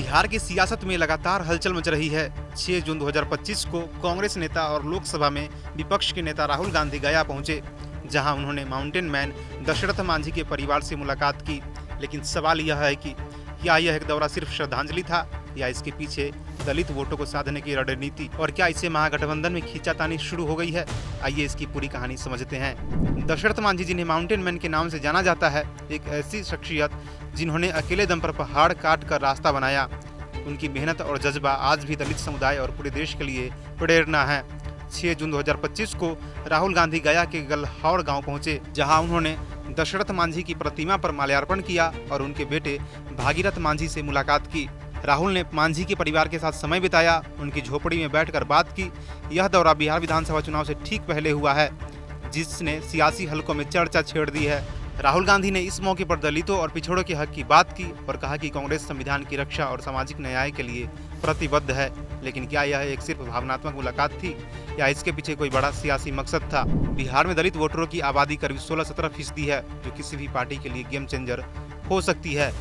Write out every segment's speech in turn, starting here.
बिहार की सियासत में लगातार हलचल मच रही है। 6 जून 2025 को कांग्रेस नेता और लोकसभा में विपक्ष के नेता राहुल गांधी गया पहुंचे, जहां उन्होंने माउंटेन मैन दशरथ मांझी के परिवार से मुलाकात की। लेकिन सवाल यह है कि क्या यह एक दौरा सिर्फ श्रद्धांजलि था या इसके पीछे दलित वोटों को साधने की रणनीति, और क्या इससे महागठबंधन में खींचातानी शुरू हो गई है? आइए इसकी पूरी कहानी समझते हैं। दशरथ मांझी, जिन्हें माउंटेन मैन के नाम से जाना जाता है, एक ऐसी शख्सियत जिन्होंने अकेले दम पर पहाड़ काट कर रास्ता बनाया। उनकी मेहनत और जज्बा आज भी दलित समुदाय और पूरे देश के लिए प्रेरणा है। 6 जून 2025 को राहुल गांधी गया के गलहौर गांव पहुंचे, जहां उन्होंने दशरथ मांझी की प्रतिमा पर माल्यार्पण किया और उनके बेटे भागीरथ मांझी से मुलाकात की। राहुल ने मांझी के परिवार के साथ समय बिताया, उनकी झोपड़ी में बैठकर बात की। यह दौरा बिहार विधानसभा चुनाव से ठीक पहले हुआ है, जिसने सियासी हलकों में चर्चा छेड़ दी है। राहुल गांधी ने इस मौके पर दलितों और पिछड़ों के हक की बात की और कहा कि कांग्रेस संविधान की रक्षा और सामाजिक न्याय के लिए प्रतिबद्ध है। लेकिन क्या यह एक सिर्फ भावनात्मक मुलाकात थी या इसके पीछे कोई बड़ा सियासी मकसद था? बिहार में दलित वोटरों की आबादी करीब 16-17% है, जो किसी भी पार्टी के लिए गेम चेंजर हो सकती है।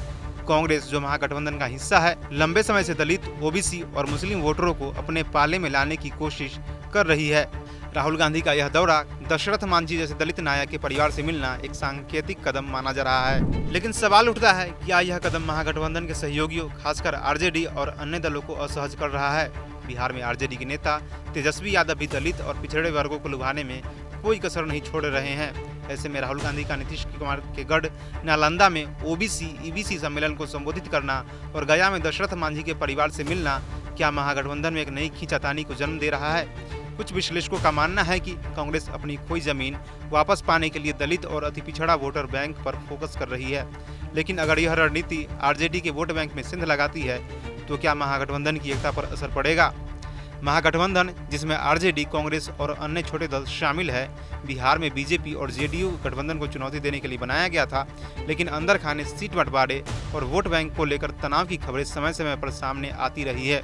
कांग्रेस, जो महागठबंधन का हिस्सा है, लंबे समय से दलित, ओबीसी और मुस्लिम वोटरों को अपने पाले में लाने की कोशिश कर रही है। राहुल गांधी का यह दौरा दशरथ मांझी जैसे दलित नायक के परिवार से मिलना एक सांकेतिक कदम माना जा रहा है। लेकिन सवाल उठता है, क्या यह कदम महागठबंधन के सहयोगियों, खासकर आरजेडी और अन्य दलों को असहज कर रहा है? बिहार में आरजेडी के नेता तेजस्वी यादव भी दलित और पिछड़े वर्गों को लुभाने में कोई कसर नहीं छोड़ रहे हैं। ऐसे में राहुल गांधी का नीतीश कुमार के गढ़ नालंदा में ओबीसी ईबीसी सम्मेलन को संबोधित करना और गया में दशरथ मांझी के परिवार से मिलना क्या महागठबंधन में एक नई खींचातानी को जन्म दे रहा है? कुछ विश्लेषकों का मानना है कि कांग्रेस अपनी खोई जमीन वापस पाने के लिए दलित और अति पिछड़ा वोटर बैंक पर फोकस कर रही है। लेकिन अगर यह रणनीति आरजेडी के वोट बैंक में सिंध लगाती है, तो क्या महागठबंधन की एकता पर असर पड़ेगा? महागठबंधन, जिसमें आरजेडी, कांग्रेस और अन्य छोटे दल शामिल है, बिहार में बीजेपी और जेडीयू गठबंधन को चुनौती देने के लिए बनाया गया था। लेकिन अंदर खाने, सीट बंटवारे और वोट बैंक को लेकर तनाव की खबरें समय समय पर सामने आती रही है।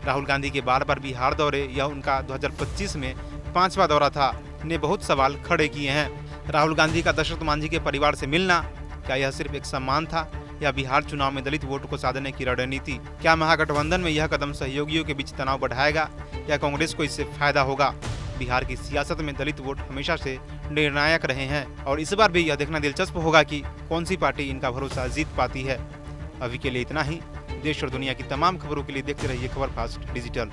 राहुल गांधी के बार बार बिहार दौरे, यह उनका 2025 में 5वां दौरा था, ने बहुत सवाल खड़े किए हैं। राहुल गांधी का दशरथ मांझी के परिवार से मिलना, क्या यह सिर्फ एक सम्मान था या बिहार चुनाव में दलित वोट को साधने की रणनीति? क्या महागठबंधन में यह कदम सहयोगियों के बीच तनाव बढ़ाएगा या कांग्रेस को इससे फायदा होगा? बिहार की सियासत में दलित वोट हमेशा से निर्णायक रहे हैं और इस बार भी यह देखना दिलचस्प होगा कि कौन सी पार्टी इनका भरोसा जीत पाती है। अभी के लिए इतना ही। देश और दुनिया की तमाम खबरों के लिए देखते रहिए खबर फास्ट डिजिटल।